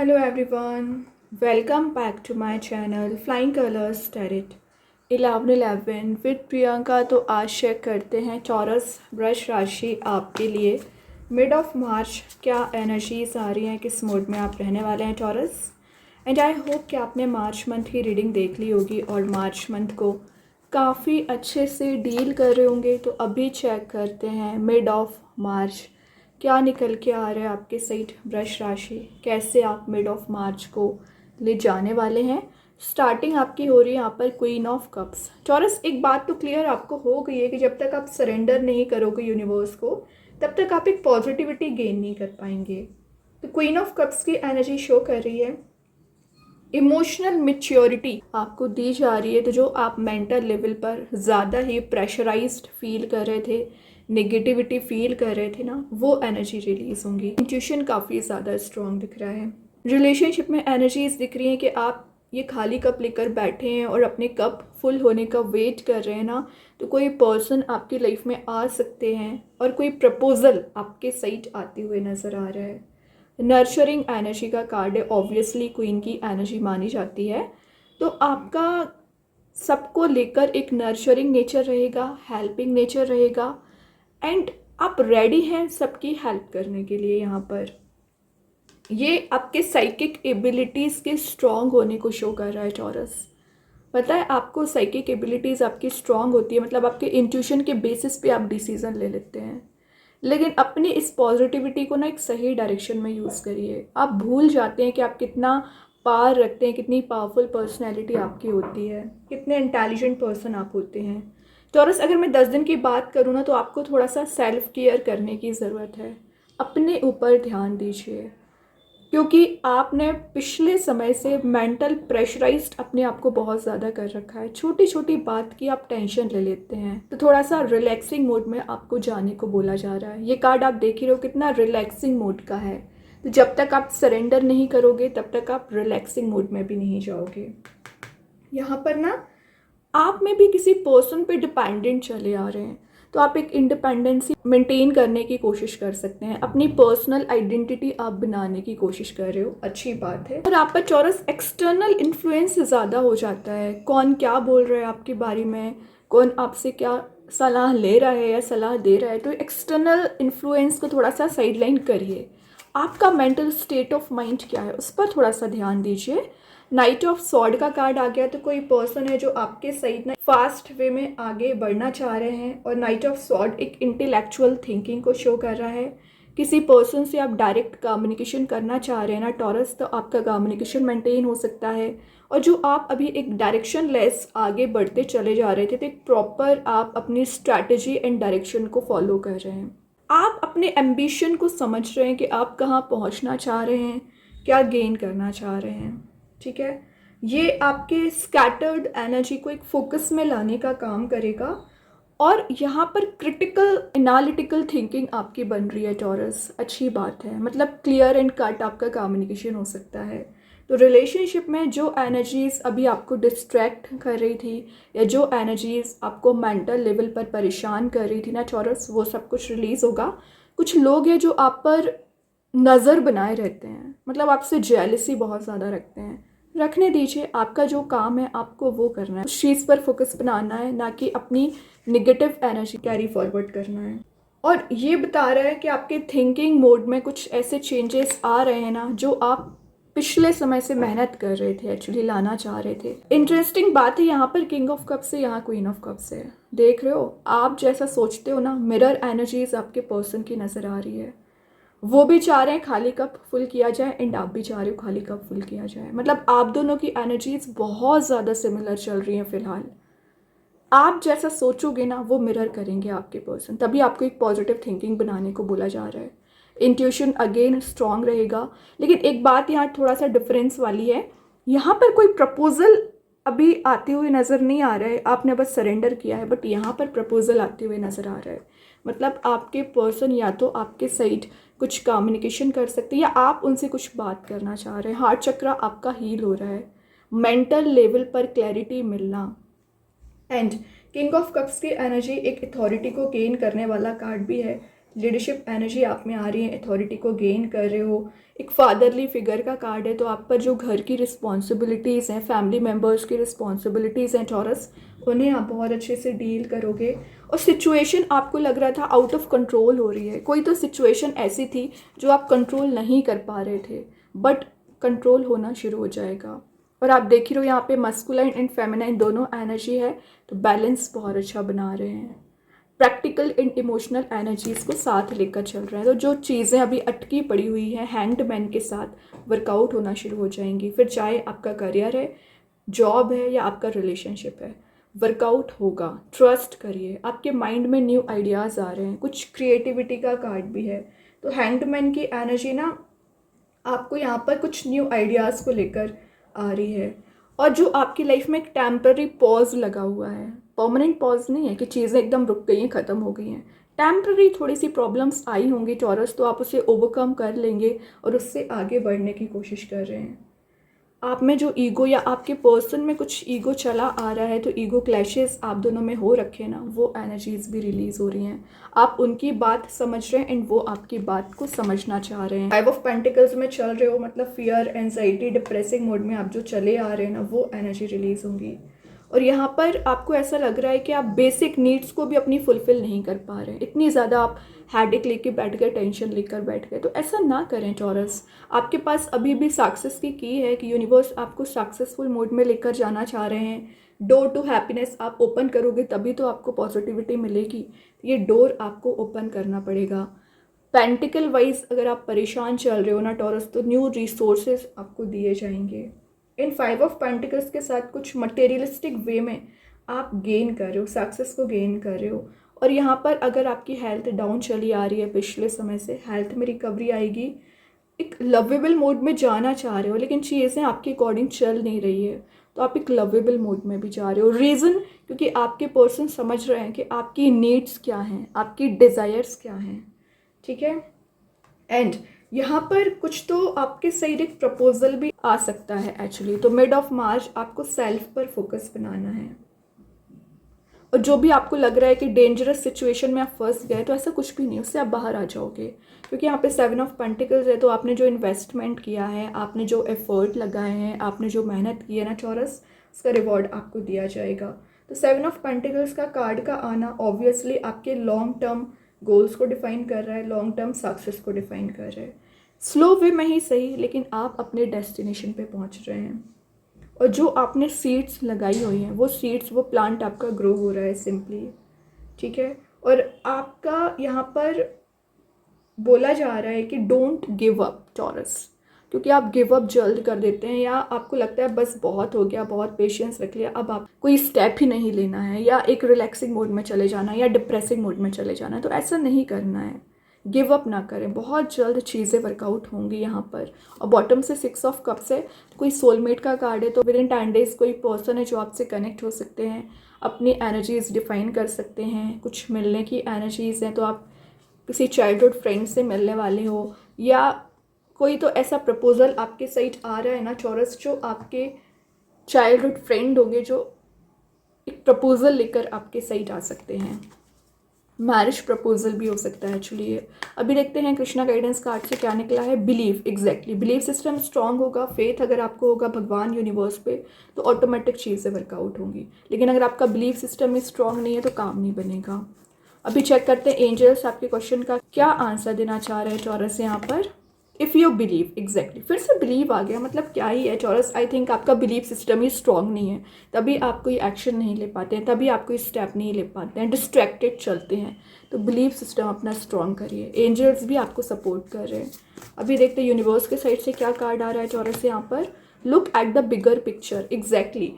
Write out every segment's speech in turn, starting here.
Hello everyone, welcome back to my channel Flying Colors Tarot 1111 with Priyanka. तो आज check करते हैं चौरस वृष राशि आपके लिए मिड ऑफ मार्च क्या एनर्जीज आ रही हैं, किस मोड में आप रहने वाले हैं चौरस। एंड आई होप कि आपने मार्च मंथ की रीडिंग देख ली होगी और मार्च मंथ को काफ़ी अच्छे से डील कर रहे होंगे। तो अभी चेक करते हैं मिड ऑफ मार्च क्या निकल के आ रहा है आपके साइड वृष राशि, कैसे आप मिड ऑफ मार्च को ले जाने वाले हैं। स्टार्टिंग आपकी हो रही है यहाँ पर क्वीन ऑफ कप्स। चौरस एक बात तो क्लियर आपको हो गई है कि जब तक आप सरेंडर नहीं करोगे यूनिवर्स को तब तक आप एक पॉजिटिविटी गेन नहीं कर पाएंगे। तो क्वीन ऑफ कप्स की एनर्जी शो कर रही है इमोशनल मैच्योरिटी आपको दी जा रही है। तो जो आप मेंटल लेवल पर ज़्यादा ही प्रेशराइज्ड फील कर रहे थे, नेगेटिविटी फील कर रहे थे ना, वो एनर्जी रिलीज होंगी। इंट्यूशन काफ़ी ज़्यादा स्ट्रॉन्ग दिख रहा है। रिलेशनशिप में एनर्जीज दिख रही हैं कि आप ये खाली कप लेकर बैठे हैं और अपने कप फुल होने का वेट कर रहे हैं ना, तो कोई पर्सन आपकी लाइफ में आ सकते हैं और कोई प्रपोजल आपके साइड आते हुए नज़र आ रहा है। नर्चरिंग एनर्जी का कार्ड है, ऑब्वियसली क्वीन की एनर्जी मानी जाती है। तो आपका सबको लेकर एक नर्चरिंग नेचर रहेगा, हेल्पिंग नेचर रहेगा एंड आप रेडी हैं सबकी हेल्प करने के लिए। यहाँ पर ये आपके साइकिक एबिलिटीज़ के स्ट्रॉन्ग होने को शो कर रहा है चौरस। पता है आपको साइकिक एबिलिटीज़ आपकी स्ट्रॉन्ग होती है, मतलब आपके इंट्यूशन के बेसिस पे आप डिसीज़न ले लेते हैं। लेकिन अपनी इस पॉजिटिविटी को ना एक सही डायरेक्शन में यूज़ करिए। आप भूल जाते हैं कि आप कितना पावर रखते हैं, कितनी पावरफुल पर्सनैलिटी आपकी होती है, कितने इंटेलिजेंट पर्सन आप होते हैं। चौरस अगर मैं 10 दिन की बात करूँ ना, तो आपको थोड़ा सा सेल्फ केयर करने की ज़रूरत है। अपने ऊपर ध्यान दीजिए क्योंकि आपने पिछले समय से मेंटल प्रेशराइज्ड अपने आप को बहुत ज़्यादा कर रखा है। छोटी छोटी बात की आप टेंशन ले लेते हैं। तो थोड़ा सा रिलैक्सिंग मोड में आपको जाने को बोला जा रहा है। ये कार्ड आप देख ही रहे हो कितना रिलैक्सिंग मोड का है। तो जब तक आप सरेंडर नहीं करोगे तब तक आप रिलैक्सिंग मोड में भी नहीं जाओगे। यहाँ पर ना आप में भी किसी पर्सन पे डिपेंडेंट चले आ रहे हैं, तो आप एक इंडिपेंडेंसी मेंटेन करने की कोशिश कर सकते हैं। अपनी पर्सनल आइडेंटिटी आप बनाने की कोशिश कर रहे हो, अच्छी बात है। और आप पर चौरस एक्सटर्नल इन्फ्लुएंस ज़्यादा हो जाता है। कौन क्या बोल रहा है आपके बारे में, कौन आपसे क्या सलाह ले रहा है या सलाह दे रहा है, तो एक्सटर्नल इन्फ्लुएंस को थोड़ा सा साइडलाइन करिए। आपका मेंटल स्टेट ऑफ माइंड क्या है उस पर थोड़ा सा ध्यान दीजिए। नाइट ऑफ सॉर्ड का कार्ड आ गया, तो कोई पर्सन है जो आपके साइड ना फास्ट वे में आगे बढ़ना चाह रहे हैं। और नाइट ऑफ सॉर्ड एक इंटेलेक्चुअल थिंकिंग को शो कर रहा है। किसी पर्सन से आप डायरेक्ट कम्युनिकेशन करना चाह रहे हैं ना टॉरस, तो आपका कम्युनिकेशन मेंटेन हो सकता है। और जो आप अभी एक डायरेक्शन लेस आगे बढ़ते चले जा रहे थे, तो एक प्रॉपर आप अपनी स्ट्रैटेजी एंड डायरेक्शन को फॉलो कर रहे हैं। आप अपने एम्बिशन को समझ रहे हैं कि आप कहाँ पहुँचना चाह रहे हैं, क्या गेन करना चाह रहे हैं। ठीक है, ये आपके स्कैटर्ड एनर्जी को एक फोकस में लाने का काम करेगा। और यहाँ पर क्रिटिकल एनालिटिकल थिंकिंग आपकी बन रही है टॉरस, अच्छी बात है। मतलब क्लियर एंड कट आपका कम्युनिकेशन हो सकता है। तो रिलेशनशिप में जो एनर्जीज अभी आपको डिस्ट्रैक्ट कर रही थी या जो एनर्जीज आपको मेंटल लेवल पर परेशान कर रही थी ना टॉरस, वो सब कुछ रिलीज़ होगा। कुछ लोग हैं जो आप पर नज़र बनाए रहते हैं, मतलब आपसे जेलसी बहुत ज़्यादा रखते हैं, रखने दीजिए। आपका जो काम है आपको वो करना है, उस चीज़ पर फोकस बनाना है, ना कि अपनी निगेटिव एनर्जी कैरी फॉरवर्ड करना है। और ये बता रहा है कि आपके थिंकिंग मोड में कुछ ऐसे चेंजेस आ रहे हैं ना जो आप पिछले समय से मेहनत कर रहे थे, एक्चुअली लाना चाह रहे थे। इंटरेस्टिंग बात है, यहाँ पर किंग ऑफ कप्स से यहाँ क्वीन ऑफ कप्स है। देख रहे हो आप जैसा सोचते हो ना, मिरर एनर्जीज आपके पर्सन की नज़र आ रही है। वो भी चाह रहे हैं खाली कप फुल किया जाए एंड आप भी चाह रहे हो खाली कप फुल किया जाए। मतलब आप दोनों की एनर्जीज बहुत ज़्यादा सिमिलर चल रही हैं फिलहाल। आप जैसा सोचोगे ना वो मिरर करेंगे आपके पर्सन, तभी आपको एक पॉजिटिव थिंकिंग बनाने को बोला जा रहा है। इंट्यूशन अगेन स्ट्रांग रहेगा। लेकिन एक बात यहाँ थोड़ा सा डिफरेंस वाली है, यहाँ पर कोई प्रपोजल अभी आते हुए नज़र नहीं आ रहा है, आपने बस सरेंडर किया है, बट यहाँ पर प्रपोजल आते हुए नज़र आ रहा है। मतलब आपके पर्सन या तो आपके साइड कुछ कम्युनिकेशन कर सकते हैं या आप उनसे कुछ बात करना चाह रहे हैं। हार्ट चक्र आपका हील हो रहा है, मेंटल लेवल पर क्लैरिटी मिलना। एंड किंग ऑफ कप्स की एनर्जी एक अथॉरिटी को गेन करने वाला कार्ड भी है। लीडरशिप एनर्जी आप में आ रही है, अथॉरिटी को गेन कर रहे हो। एक फादरली फिगर का कार्ड है, तो आप पर जो घर की रिस्पॉन्सिबिलिटीज़ हैं, फैमिली मेम्बर्स की रिस्पॉन्सिबिलिटीज़ हैं टॉरस, उन्हें आप बहुत अच्छे से डील करोगे। और सिचुएशन आपको लग रहा था आउट ऑफ कंट्रोल हो रही है, कोई तो सिचुएशन ऐसी थी जो आप कंट्रोल नहीं कर पा रहे थे, बट कंट्रोल होना शुरू हो जाएगा। और आप देख ही रहो यहाँ पे मस्कुलाइन एंड फेमिनाइन दोनों एनर्जी है, तो बैलेंस बहुत अच्छा बना रहे हैं। प्रैक्टिकल एंड इमोशनल एनर्जीज को साथ लेकर चल रहे हैं, तो जो चीज़ें अभी अटकी पड़ी हुई हैं हैंग्ड मैन के साथ वर्कआउट होना शुरू हो जाएंगी। फिर चाहे आपका करियर है, जॉब है या आपका रिलेशनशिप है, वर्कआउट होगा। ट्रस्ट करिए, आपके माइंड में न्यू आइडियाज़ आ रहे हैं। कुछ क्रिएटिविटी का कार्ड भी है, तो हैंग्ड मैन की एनर्जी ना आपको यहाँ पर कुछ न्यू आइडियाज़ को लेकर आ रही है। और जो आपकी लाइफ में एक टेम्पररी पॉज लगा हुआ है, परमानेंट पॉज नहीं है कि चीज़ें एकदम रुक गई हैं, ख़त्म हो गई हैं, टेम्पररी थोड़ी सी प्रॉब्लम्स आई होंगी टॉरस, तो आप उसे ओवरकम कर लेंगे और उससे आगे बढ़ने की कोशिश कर रहे हैं। आप में जो ईगो या आपके पर्सन में कुछ ईगो चला आ रहा है, तो ईगो क्लैशेस आप दोनों में हो रखे ना, वो एनर्जीज भी रिलीज हो रही हैं। आप उनकी बात समझ रहे हैं एंड वो आपकी बात को समझना चाह रहे हैं। 5 ऑफ पेंटिकल्स में चल रहे हो, मतलब फियर, एंजाइटी, डिप्रेसिंग मोड में आप जो चले आ रहे हैं ना, वो एनर्जी रिलीज होंगी। और यहाँ पर आपको ऐसा लग रहा है कि आप बेसिक नीड्स को भी अपनी फुलफिल नहीं कर पा रहे हैं। इतनी ज़्यादा आप हेडेक लेके बैठ गए, टेंशन लेकर बैठ गए, तो ऐसा ना करें टॉरस। आपके पास अभी भी सक्सेस की है कि यूनिवर्स आपको सक्सेसफुल मोड में लेकर जाना चाह रहे हैं। डोर टू हैप्पीनेस आप ओपन करोगे तभी तो आपको पॉजिटिविटी मिलेगी। ये डोर आपको ओपन करना पड़ेगा। पेंटिकल वाइज अगर आप परेशान चल रहे हो ना टॉरस, तो न्यू रिसोर्सेज आपको दिए जाएंगे। इन 5 ऑफ पेंटिकल्स के साथ कुछ मटेरियलिस्टिक वे में आप गेन कर रहे हो, सक्सेस को गेन कर रहे हो। और यहाँ पर अगर आपकी हेल्थ डाउन चली आ रही है पिछले समय से, हेल्थ में रिकवरी आएगी। एक लवेबल मोड में जाना चाह रहे हो, लेकिन चीज़ें आपके अकॉर्डिंग चल नहीं रही है, तो आप एक लवेबल मोड में भी जा रहे हो। रीज़न क्योंकि आपके पर्सन समझ रहे हैं कि आपकी नीड्स क्या हैं, आपकी डिज़ायर्स क्या हैं, ठीक है। एंड यहाँ पर कुछ तो आपके साइड एक प्रपोजल भी आ सकता है एक्चुअली। तो मिड ऑफ मार्च आपको सेल्फ पर फोकस बनाना है। और जो भी आपको लग रहा है कि डेंजरस सिचुएशन में आप फंस गए, तो ऐसा कुछ भी नहीं, उससे आप बाहर आ जाओगे। क्योंकि यहाँ पे 7 ऑफ पेंटिकल्स है, तो आपने जो इन्वेस्टमेंट किया है, आपने जो एफर्ट लगाए हैं, आपने जो मेहनत की है ना टॉरस, उसका रिवॉर्ड आपको दिया जाएगा। तो 7 ऑफ पेंटिकल्स का कार्ड का आना ऑब्वियसली आपके लॉन्ग टर्म गोल्स को डिफाइन कर रहा है, लॉन्ग टर्म सक्सेस को डिफाइन कर रहा है। स्लो वे में ही सही, लेकिन आप अपने डेस्टिनेशन पे पहुंच रहे हैं। और जो आपने सीड्स लगाई हुई हैं, वो सीड्स, वो प्लांट आपका ग्रो हो रहा है सिंपली, ठीक है। और आपका यहाँ पर बोला जा रहा है कि डोंट गिव अप टॉरस, क्योंकि आप गिव अप जल्द कर देते हैं, या आपको लगता है बस बहुत हो गया, बहुत पेशेंस रख लिया, अब आप कोई स्टेप ही नहीं लेना है, या एक रिलैक्सिंग मोड में चले जाना है, या डिप्रेसिंग मोड में चले जाना है। तो ऐसा नहीं करना है, गिव अप ना करें, बहुत जल्द चीज़ें वर्कआउट होंगी यहाँ पर। और बॉटम से 6 ऑफ कप्स है, कोई सोलमेट का कार्ड है, तो विद इन 10 डेज कोई पर्सन है जो आपसे कनेक्ट हो सकते हैं, अपनी एनर्जीज डिफाइन कर सकते हैं। कुछ मिलने की एनर्जीज हैं, तो आप किसी चाइल्डहुड फ्रेंड से मिलने वाले हो, या कोई तो ऐसा प्रपोजल आपके साइड आ रहा है ना टॉरस, जो आपके चाइल्डहुड फ्रेंड होंगे, जो एक प्रपोजल लेकर आपके साइड आ सकते हैं। मैरिज प्रपोजल भी हो सकता है एक्चुअली ये। अभी देखते हैं कृष्णा गाइडेंस कार्ड से क्या निकला है। Believe, exactly, believe system strong होगा, फेथ अगर आपको होगा भगवान यूनिवर्स पे, तो ऑटोमेटिक चीज़ें वर्कआउट होंगी। लेकिन अगर आपका बिलीव सिस्टम स्ट्रांग नहीं है, तो काम नहीं बनेगा। अभी चेक करते हैं एंजल्स आपके क्वेश्चन का क्या आंसर देना चाह रहे हैं टॉरस यहाँ पर। इफ़ यू बिलीव, एग्जैक्टली, फिर से बिलीव आ गया, मतलब क्या ही है टॉरस। आई थिंक आपका बिलीव सिस्टम ही स्ट्रांग नहीं है, तभी आप कोई एक्शन नहीं ले पाते हैं, तभी आप कोई स्टेप नहीं ले पाते हैं, डिस्ट्रैक्टेड चलते हैं। तो बिलीव सिस्टम अपना स्ट्रांग करिए, एंजल्स भी आपको सपोर्ट कर रहे हैं। अभी देखते हैं यूनिवर्स के साइड से क्या कार्ड आ रहा है टॉरस यहाँ पर। Look at the bigger picture, exactly.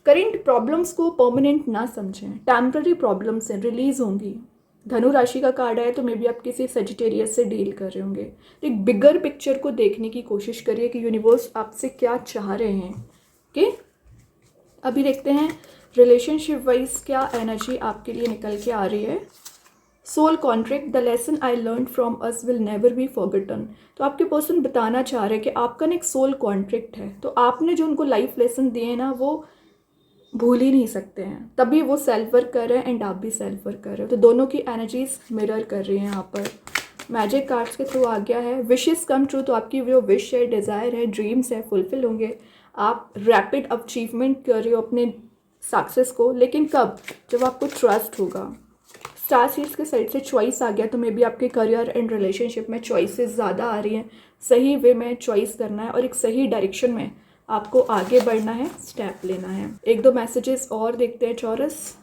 Current problems को परमानेंट ना समझें, टेम्पररी प्रॉब्लम्स हैं, रिलीज होंगी। धनु राशि का कार्ड है, तो मे बी आप किसी सजिटेरियस से डील कर रहे होंगे। तो एक बिगर पिक्चर को देखने की कोशिश करिए कि यूनिवर्स आपसे क्या चाह रहे हैं। ओके, अभी देखते हैं रिलेशनशिप वाइज क्या एनर्जी आपके लिए निकल के आ रही है। Soul contract, the lesson I learn from us will never be forgotten. तो आपके पर्सन बताना चाह रहे हैं कि आपका ना एक सोल कॉन्ट्रैक्ट है, तो आपने जो उनको लाइफ लेसन दिए हैं ना, वो भूल ही नहीं सकते हैं, तभी वो सेल्फ वर्क कर रहे हैं एंड आप भी सेल्फ वर्क कर रहे हो, तो दोनों की एनर्जीज मिरर कर रही हैं यहाँ पर। मैजिक कार्ड्स के थ्रू आ गया है विशेस कम ट्रू, तो आपकी जो विश है, डिज़ायर है, ड्रीम्स है, फुलफिल होंगे। आप रैपिड अचीवमेंट कर रहे हो अपने सक्सेस को, लेकिन कब? जब आपको ट्रस्ट होगा। स्टार सीड्स के साइड से चॉइस आ गया, तो मे बी आपके करियर एंड रिलेशनशिप में चॉइसेस ज़्यादा आ रही हैं। सही वे में चॉइस करना है और एक सही डायरेक्शन में आपको आगे बढ़ना है, स्टेप लेना है। एक दो मैसेजेस और देखते हैं चॉरस।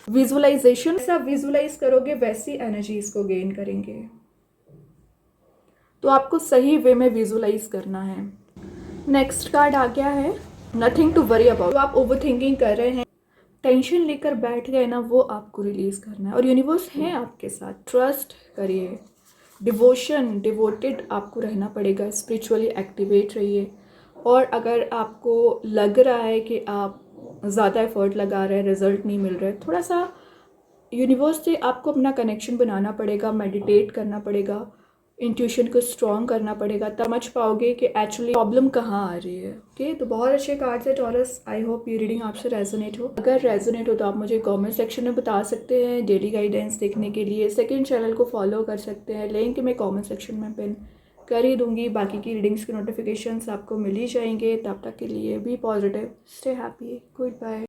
विजुअलाइजेशन, जैसा विजुअलाइज करोगे वैसी एनर्जीज को गेन करेंगे, तो आपको सही वे में विजुअलाइज करना है। नेक्स्ट कार्ड आ गया है नथिंग टू वरी अबाउट। तो आप ओवर थिंकिंग कर रहे हैं, टेंशन लेकर बैठ गए ना, वो आपको रिलीज़ करना है और यूनिवर्स है आपके साथ, ट्रस्ट करिए। डिवोशन, डिवोटेड आपको रहना पड़ेगा, स्पिरिचुअली एक्टिवेट रहिए। और अगर आपको लग रहा है कि आप ज़्यादा एफर्ट लगा रहे हैं, रिजल्ट नहीं मिल रहा है, थोड़ा सा यूनिवर्स से आपको अपना कनेक्शन बनाना पड़ेगा, मेडिटेट करना पड़ेगा, इंट्यूशन को स्ट्रॉन्ग करना पड़ेगा, तब समझ पाओगे कि एक्चुअली प्रॉब्लम कहाँ आ रही है। ओके, तो बहुत अच्छे कार्ड्स है टॉरस। आई होप ये रीडिंग आपसे रेजोनेट हो। अगर रेजोनेट हो तो आप मुझे कमेंट सेक्शन में बता सकते हैं। डेली गाइडेंस देखने के लिए सेकंड चैनल को फॉलो कर सकते हैं, लिंक मैं कमेंट सेक्शन में पिन कर ही दूंगी। बाकी की रीडिंग्स के नोटिफिकेशंस आपको मिल ही जाएंगे। तब तक के लिए be positive, stay happy, good bye.